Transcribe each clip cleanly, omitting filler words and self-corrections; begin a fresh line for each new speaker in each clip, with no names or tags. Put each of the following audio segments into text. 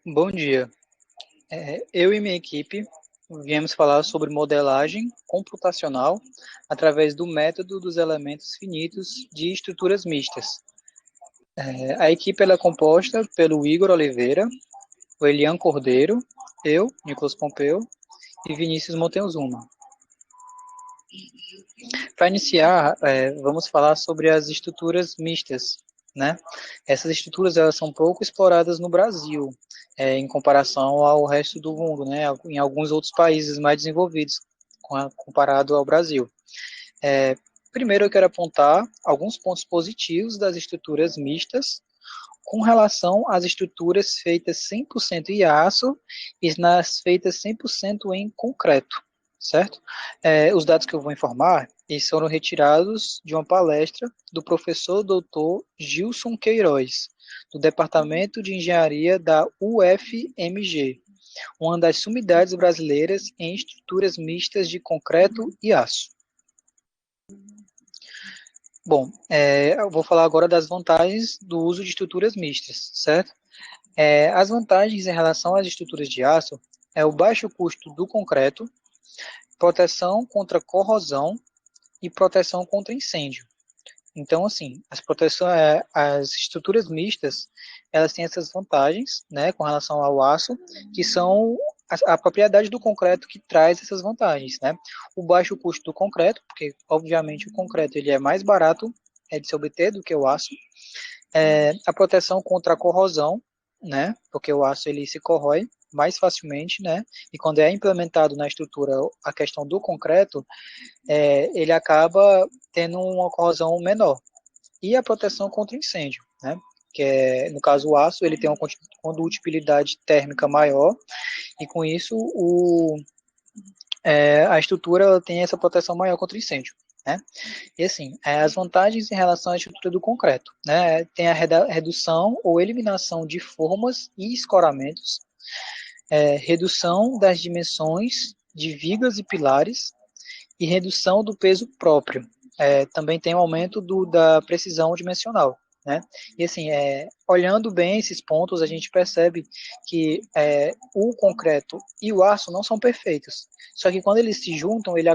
Bom dia. Eu e minha equipe viemos falar sobre modelagem computacional através do método dos elementos finitos de estruturas mistas. A equipe ela é composta pelo Igor Oliveira, o Elian Cordeiro, eu, Nicolas Pompeu e Vinícius Montezuma. Para iniciar, vamos falar sobre as estruturas mistas, né? Essas estruturas elas são pouco exploradas no Brasil, em comparação ao resto do mundo, né? Em alguns outros países mais desenvolvidos, comparado ao Brasil. É, Primeiro, eu quero apontar alguns pontos positivos das estruturas mistas com relação às estruturas feitas 100% em aço e nas feitas 100% em concreto, certo? Os dados que eu vou informar eles foram retirados de uma palestra do professor doutor Gilson Queiroz, do Departamento de Engenharia da UFMG, uma das sumidades brasileiras em estruturas mistas de concreto e aço. Bom, eu vou falar agora das vantagens do uso de estruturas mistas, certo? As vantagens em relação às estruturas de aço é o baixo custo do concreto, proteção contra corrosão e proteção contra incêndio. Então, assim, as estruturas mistas, elas têm essas vantagens, né, com relação ao aço, que são a propriedade do concreto que traz essas vantagens, né? O baixo custo do concreto, porque obviamente o concreto ele é mais barato de se obter do que o aço. A proteção contra a corrosão, né? Porque o aço ele se corrói mais facilmente, né? E quando é implementado na estrutura a questão do concreto, ele acaba tendo uma corrosão menor. E a proteção contra incêndio, né? Que é, no caso, o aço ele tem uma condutibilidade térmica maior e com isso a estrutura ela tem essa proteção maior contra incêndio, né? E assim, as vantagens em relação à estrutura do concreto, né? Tem a redução ou eliminação de formas e escoramentos, redução das dimensões de vigas e pilares e redução do peso próprio. Também tem um aumento da precisão dimensional. Né? E assim, olhando bem esses pontos, a gente percebe que o concreto e o aço não são perfeitos. Só que quando eles se juntam, eles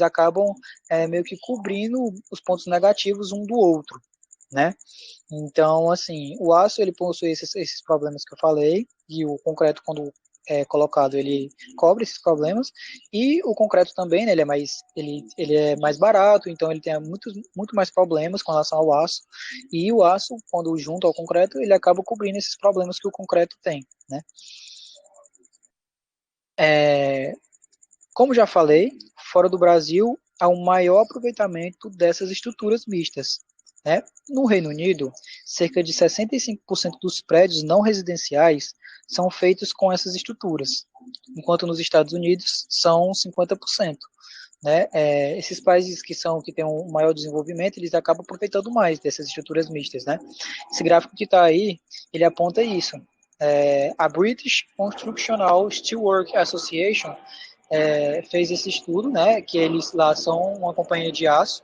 acabam meio que cobrindo os pontos negativos um do outro, né? Então, assim, o aço ele possui esses problemas que eu falei e o concreto quando colocado ele cobre esses problemas e o concreto também, né, ele é mais barato, então ele tem muito mais problemas com relação ao aço e o aço quando junto ao concreto ele acaba cobrindo esses problemas que o concreto tem, né? É, Como já falei, fora do Brasil há um maior aproveitamento dessas estruturas mistas. Né? No Reino Unido, cerca de 65% dos prédios não residenciais são feitos com essas estruturas, enquanto nos Estados Unidos são 50%. Né? Esses países que têm um maior desenvolvimento, eles acabam aproveitando mais dessas estruturas mistas. Né? Esse gráfico que está aí, ele aponta isso. A British Constructional Steelwork Association fez esse estudo, né, que eles lá são uma companhia de aço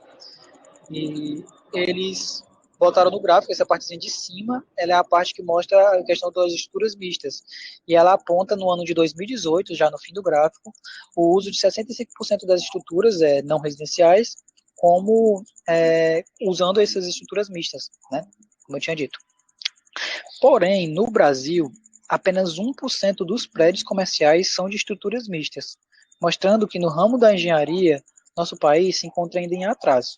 e eles botaram no gráfico essa partezinha de cima, ela é a parte que mostra a questão das estruturas mistas e ela aponta no ano de 2018, já no fim do gráfico, o uso de 65% das estruturas não residenciais como usando essas estruturas mistas, né, como eu tinha dito. Porém, no Brasil, apenas 1% dos prédios comerciais são de estruturas mistas, mostrando que no ramo da engenharia, nosso país se encontra ainda em atraso,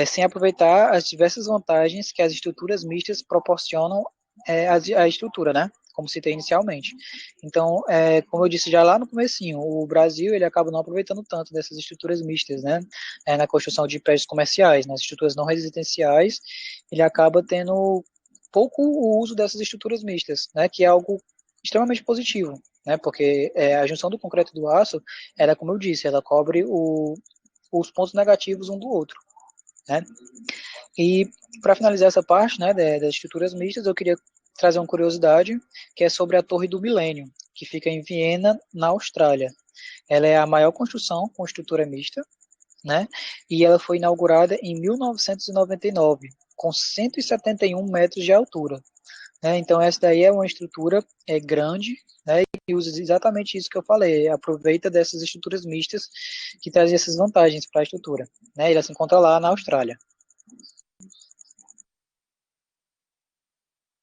sem aproveitar as diversas vantagens que as estruturas mistas proporcionam à estrutura, né? Como citei inicialmente. Então, como eu disse já lá no comecinho, o Brasil ele acaba não aproveitando tanto dessas estruturas mistas, né? Na construção de prédios comerciais, nas estruturas não residenciais, ele acaba tendo pouco o uso dessas estruturas mistas, né? Que é algo extremamente positivo, né? Porque a junção do concreto e do aço, ela, como eu disse, ela cobre os pontos negativos um do outro, né? E para finalizar essa parte, né, das estruturas mistas, eu queria trazer uma curiosidade, que é sobre a Torre do Milênio, que fica em Viena, na Austrália. Ela é a maior construção com estrutura mista, né? E ela foi inaugurada em 1999, com 171 metros de altura. Então, essa daí é uma estrutura grande, né, e usa exatamente isso que eu falei, aproveita dessas estruturas mistas que trazem essas vantagens para a estrutura. Né, ela se encontra lá na Austrália.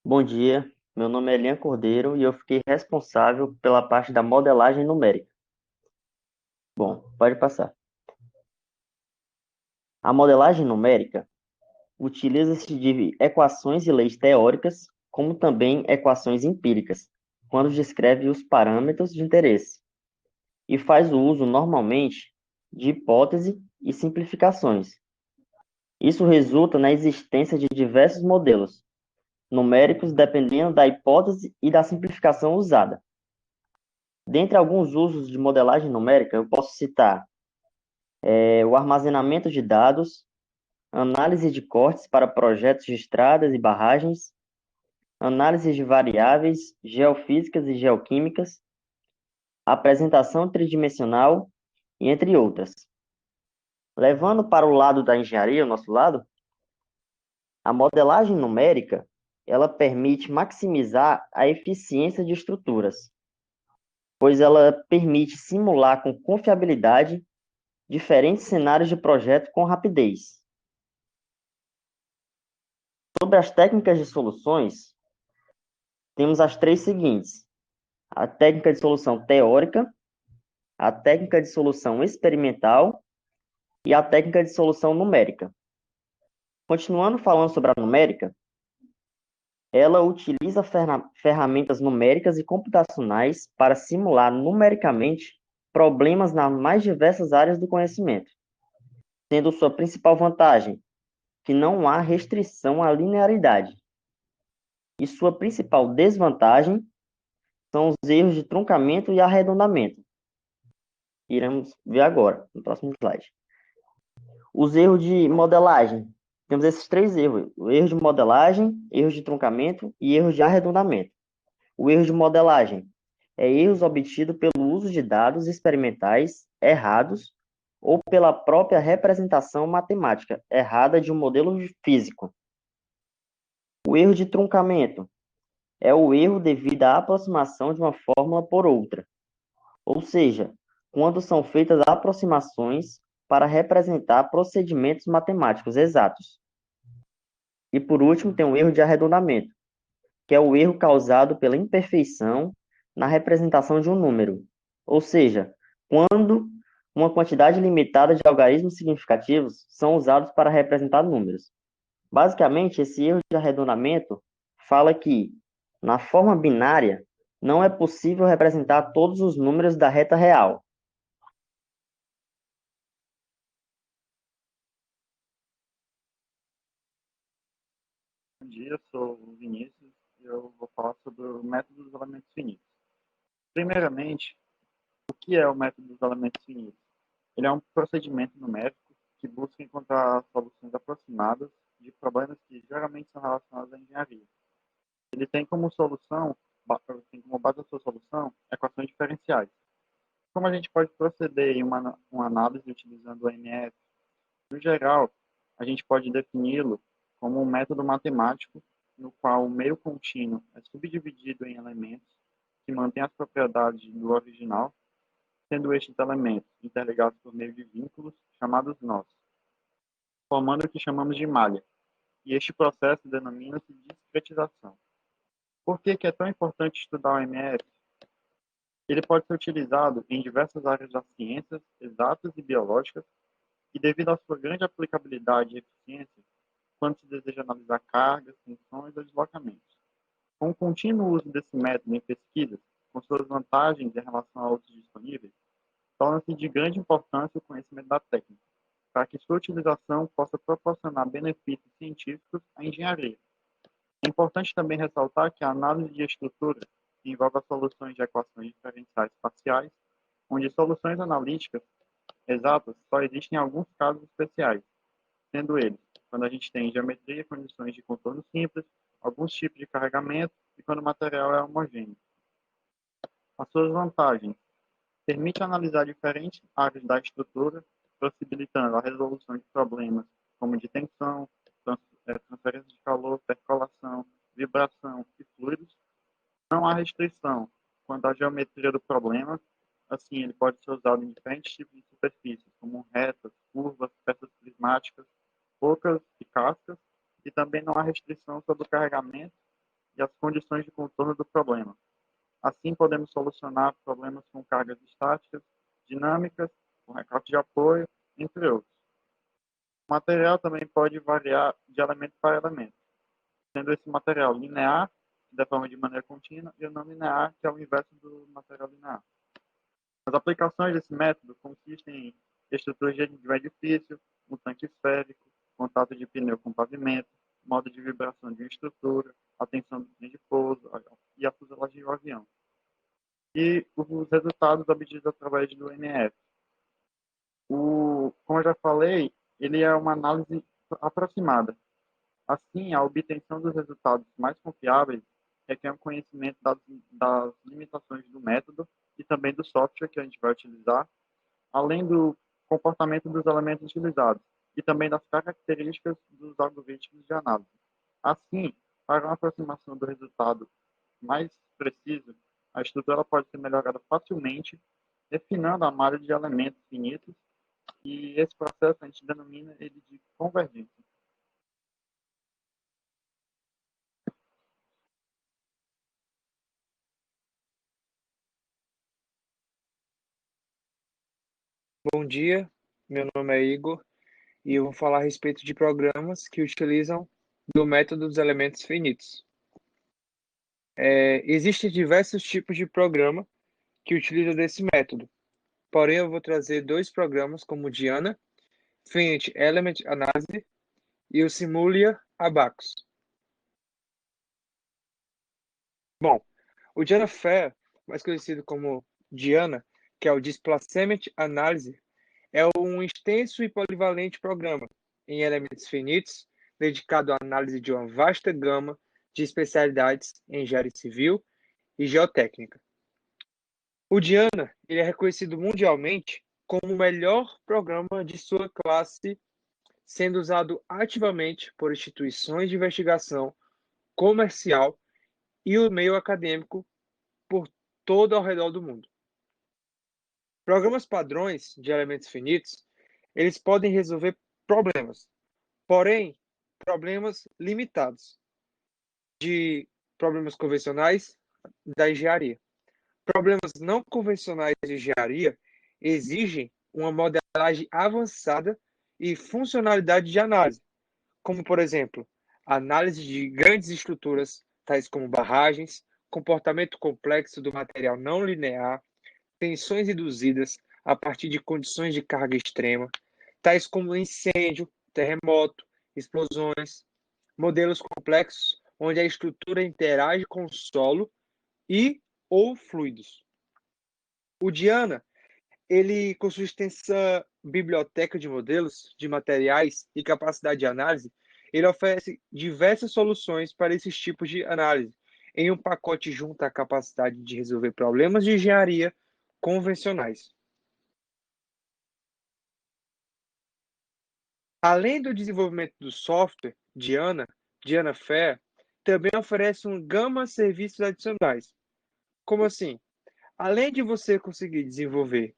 Bom dia, meu nome é Elian Cordeiro e eu fiquei responsável pela parte da modelagem numérica. Bom, pode passar. A modelagem numérica utiliza-se de equações e leis teóricas, como também equações empíricas, quando descreve os parâmetros de interesse, e faz o uso normalmente de hipótese e simplificações. Isso resulta na existência de diversos modelos numéricos dependendo da hipótese e da simplificação usada. Dentre alguns usos de modelagem numérica, eu posso citar o armazenamento de dados, análise de cortes para projetos de estradas e barragens, análise de variáveis geofísicas e geoquímicas, apresentação tridimensional e entre outras. Levando para o lado da engenharia, o nosso lado, a modelagem numérica, ela permite maximizar a eficiência de estruturas, pois ela permite simular com confiabilidade diferentes cenários de projeto com rapidez. Sobre as técnicas de soluções, temos as três seguintes: a técnica de solução teórica, a técnica de solução experimental e a técnica de solução numérica. Continuando falando sobre a numérica, ela utiliza ferramentas numéricas e computacionais para simular numericamente problemas nas mais diversas áreas do conhecimento, sendo sua principal vantagem que não há restrição à linearidade, e sua principal desvantagem são os erros de truncamento e arredondamento. Iremos ver agora, no próximo slide. Os erros de modelagem. Temos esses três erros: o erro de modelagem, erros de truncamento e erros de arredondamento. O erro de modelagem é erros obtidos pelo uso de dados experimentais errados ou pela própria representação matemática errada de um modelo físico. O erro de truncamento é o erro devido à aproximação de uma fórmula por outra, ou seja, quando são feitas aproximações para representar procedimentos matemáticos exatos. E por último, tem o erro de arredondamento, que é o erro causado pela imperfeição na representação de um número, ou seja, quando uma quantidade limitada de algarismos significativos são usados para representar números. Basicamente, esse erro de arredondamento fala que, na forma binária, não é possível representar todos os números da reta real.
Bom dia, eu sou o Vinícius e eu vou falar sobre o método dos elementos finitos. Primeiramente, o que é o método dos elementos finitos? Ele é um procedimento numérico que busca encontrar soluções aproximadas de problemas que geralmente são relacionados à engenharia. Ele tem como solução, tem como base da sua solução, equações diferenciais. Como a gente pode proceder em uma análise utilizando o MF? No geral, a gente pode defini-lo como um método matemático no qual o meio contínuo é subdividido em elementos que mantêm as propriedades do original, sendo estes elementos interligados por meio de vínculos chamados nós, formando o que chamamos de malha. E este processo denomina-se discretização. Por que é tão importante estudar o MF? Ele pode ser utilizado em diversas áreas das ciências exatas e biológicas e, devido à sua grande aplicabilidade e eficiência, quando se deseja analisar cargas, tensões ou deslocamentos. Com o contínuo uso desse método em pesquisas, com suas vantagens em relação a outros disponíveis, torna-se de grande importância o conhecimento da técnica, para que sua utilização possa proporcionar benefícios científicos à engenharia. É importante também ressaltar que a análise de estrutura envolve as soluções de equações diferenciais parciais, onde soluções analíticas exatas só existem em alguns casos especiais, sendo eles quando a gente tem geometria, condições de contorno simples, alguns tipos de carregamento e quando o material é homogêneo. As suas vantagens: permite analisar diferentes áreas da estrutura, possibilitando a resolução de problemas como de tensão, transferência de calor, percolação, vibração e não há restrição quanto à geometria do problema. Assim, ele pode ser usado em diferentes tipos de superfícies, como retas, curvas, peças prismáticas, ocas e cascas, e também não há restrição sobre o carregamento e as condições de contorno do problema. Assim, podemos solucionar problemas com cargas estáticas, dinâmicas, com recorte de apoio, entre outros. O material também pode variar de elemento para elemento, sendo esse material linear, que deforma de maneira contínua, e o não linear, que é o inverso do material linear. As aplicações desse método consistem em estruturas de edifício, um tanque esférico, contato de pneu com pavimento, modo de vibração de uma estrutura, a tensão do trem de pouso e a fuselagem do avião. E os resultados obtidos através do NF. Como eu já falei, ele é uma análise aproximada. Assim, a obtenção dos resultados mais confiáveis requer um conhecimento das limitações do método e também do software que a gente vai utilizar, além do comportamento dos elementos utilizados e também das características dos algoritmos de análise. Assim, para uma aproximação do resultado mais preciso, a estrutura pode ser melhorada facilmente, refinando a malha de elementos finitos, e esse processo a gente denomina ele de convergência.
Bom dia, meu nome é Igor e eu vou falar a respeito de programas que utilizam do método dos elementos finitos. Existem diversos tipos de programa que utilizam desse método, porém eu vou trazer dois programas como o Diana, Finite Element Analysis e o Simulia Abaqus. Bom, o Diana Fair, mais conhecido como Diana, que é o Displacement Analysis, é um extenso e polivalente programa em elementos finitos, dedicado à análise de uma vasta gama de especialidades em engenharia civil e geotécnica. O Diana ele é reconhecido mundialmente como o melhor programa de sua classe, sendo usado ativamente por instituições de investigação comercial e o meio acadêmico por todo ao redor do mundo. Programas padrões de elementos finitos, eles podem resolver problemas, porém, problemas limitados de problemas convencionais da engenharia. Problemas não convencionais de engenharia exigem uma modelagem avançada e funcionalidade de análise, como, por exemplo, análise de grandes estruturas, tais como barragens, comportamento complexo do material não linear, tensões induzidas a partir de condições de carga extrema, tais como incêndio, terremoto, explosões, modelos complexos onde a estrutura interage com o solo e ou fluidos. O Diana, ele com sua extensa biblioteca de modelos, de materiais e capacidade de análise, ele oferece diversas soluções para esses tipos de análise, em um pacote junto à capacidade de resolver problemas de engenharia convencionais. Além do desenvolvimento do software, Diana Fair também oferece uma gama de serviços adicionais. Como assim? Além de você conseguir desenvolver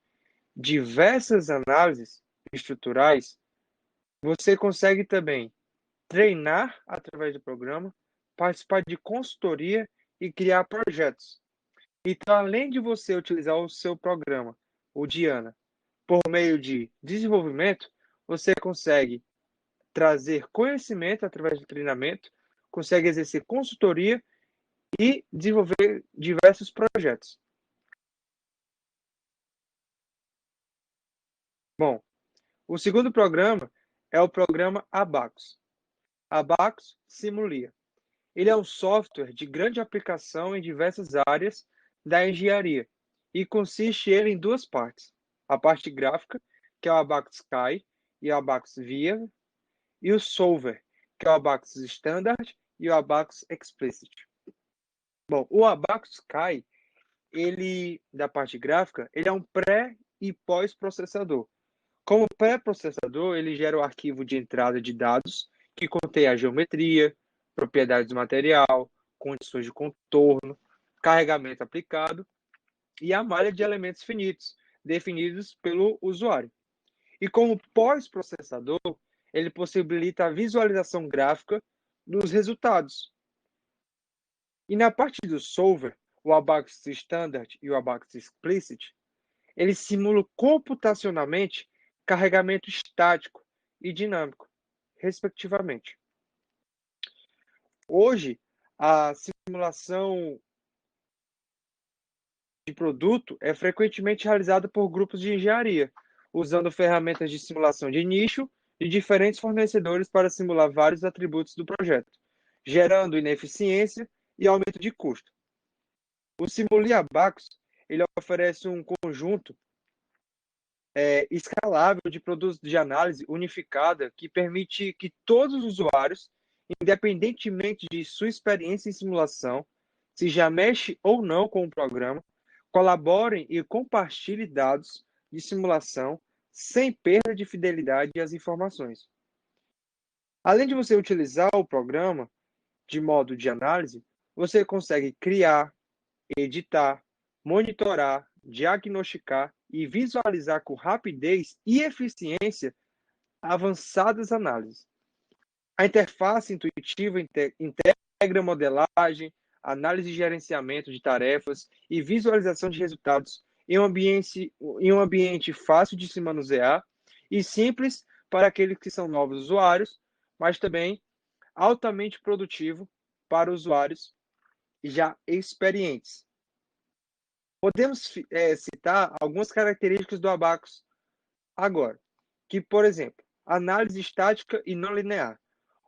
diversas análises estruturais, você consegue também treinar através do programa, participar de consultoria e criar projetos. Então, além de você utilizar o seu programa, o Diana, por meio de desenvolvimento, você consegue trazer conhecimento através do treinamento, consegue exercer consultoria e desenvolver diversos projetos. Bom, o segundo programa é o programa Abaqus. Abaqus Simulia. Ele é um software de grande aplicação em diversas áreas da engenharia e consiste ele em duas partes. A parte gráfica, que é o Abaqus Sky e o Abaqus Via, e o Solver, que é o Abaqus Standard e o Abaqus Explicit. Bom, o Abaqus Sky, ele, da parte gráfica, ele é um pré- e pós-processador. Como pré-processador, ele gera o arquivo de entrada de dados que contém a geometria, propriedades do material, condições de contorno, carregamento aplicado e a malha de elementos finitos, definidos pelo usuário. E como pós-processador, ele possibilita a visualização gráfica dos resultados. E na parte do solver, o Abaqus Standard e o Abaqus Explicit, eles simulam computacionalmente carregamento estático e dinâmico, respectivamente. Hoje, a simulação de produto é frequentemente realizada por grupos de engenharia, usando ferramentas de simulação de nicho de diferentes fornecedores para simular vários atributos do projeto, gerando ineficiência e aumento de custo. O Simuli Abaqus ele oferece um conjunto escalável de produtos de análise unificada que permite que todos os usuários, independentemente de sua experiência em simulação, se já mexe ou não com o programa, colaborem e compartilhem dados de simulação sem perda de fidelidade às informações. Além de você utilizar o programa de modo de análise, você consegue criar, editar, monitorar, diagnosticar e visualizar com rapidez e eficiência avançadas análises. A interface intuitiva integra modelagem, análise e gerenciamento de tarefas e visualização de resultados em um ambiente fácil de se manusear e simples para aqueles que são novos usuários, mas também altamente produtivo para usuários já experientes. Podemos citar algumas características do Abaqus agora, que, por exemplo, análise estática e não linear.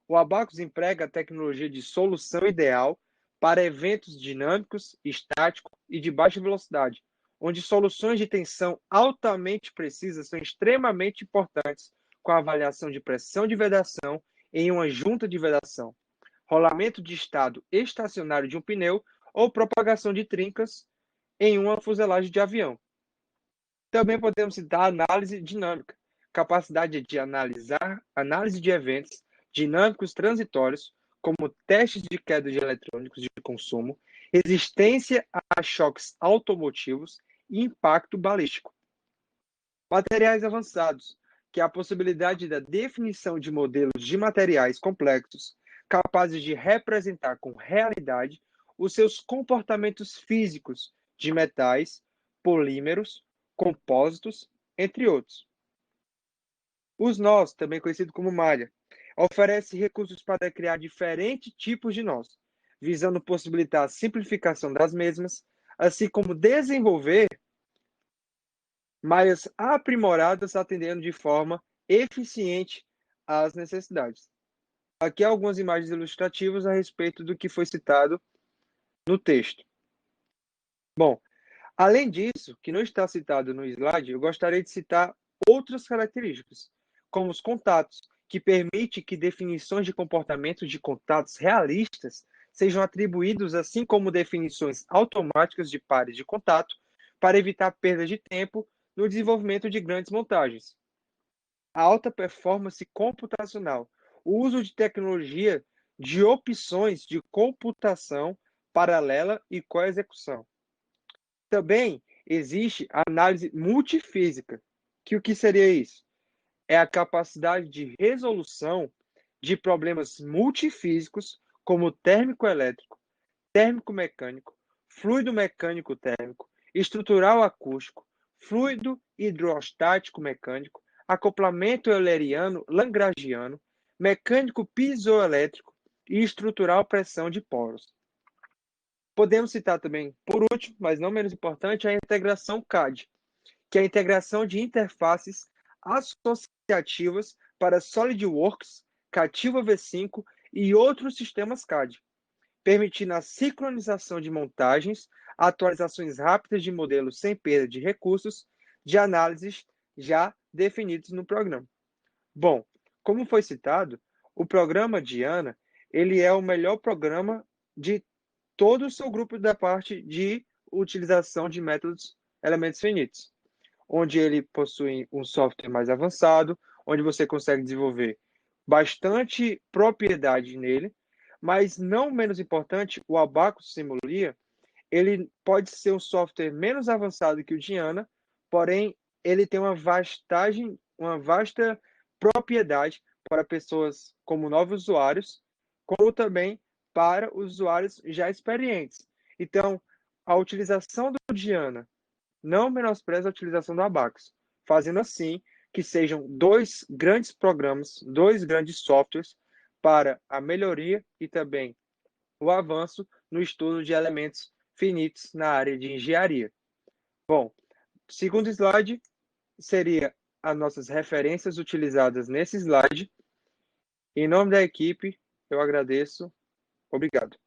O Abaqus emprega a tecnologia de solução ideal para eventos dinâmicos, estáticos e de baixa velocidade, onde soluções de tensão altamente precisas são extremamente importantes, com a avaliação de pressão de vedação em uma junta de vedação, rolamento de estado estacionário de um pneu ou propagação de trincas em uma fuselagem de avião. Também podemos citar análise dinâmica, capacidade de análise de eventos dinâmicos transitórios, como testes de queda de eletrônicos de consumo, resistência a choques automotivos e impacto balístico. Materiais avançados, que é a possibilidade da definição de modelos de materiais complexos, capazes de representar com realidade os seus comportamentos físicos de metais, polímeros, compósitos, entre outros. Os nós, também conhecido como malha, oferece recursos para criar diferentes tipos de nós, visando possibilitar a simplificação das mesmas, assim como desenvolver malhas aprimoradas atendendo de forma eficiente às necessidades. Aqui algumas imagens ilustrativas a respeito do que foi citado no texto. Bom, além disso, que não está citado no slide, eu gostaria de citar outras características, como os contatos, que permite que definições de comportamento de contatos realistas sejam atribuídos, assim como definições automáticas de pares de contato, para evitar perda de tempo no desenvolvimento de grandes montagens. A alta performance computacional, o uso de tecnologia de opções de computação paralela e coexecução. Também existe a análise multifísica, que o que seria isso? É a capacidade de resolução de problemas multifísicos, como térmico-elétrico, térmico-mecânico, fluido mecânico-térmico, estrutural acústico, fluido hidrostático-mecânico, acoplamento euleriano-lagrangiano, mecânico piezoelétrico e estrutural pressão de poros. Podemos citar também, por último, mas não menos importante, a integração CAD, que é a integração de interfaces associativas para SolidWorks, Cativa V5 e outros sistemas CAD, permitindo a sincronização de montagens, atualizações rápidas de modelos sem perda de recursos de análises já definidos no programa. Bom, como foi citado, o programa Diana ele é o melhor programa de todo o seu grupo da parte de utilização de métodos elementos finitos, onde ele possui um software mais avançado, onde você consegue desenvolver bastante propriedade nele, mas não menos importante, o Abaqus Simulia, ele pode ser um software menos avançado que o Diana, porém ele tem uma vasta propriedade para pessoas como novos usuários, como também para usuários já experientes. Então, a utilização do Diana não menospreza a utilização do Abacus, fazendo assim que sejam dois grandes programas, dois grandes softwares para a melhoria e também o avanço no estudo de elementos finitos na área de engenharia. Bom, segundo slide seria as nossas referências utilizadas nesse slide. Em nome da equipe, eu agradeço. Obrigado.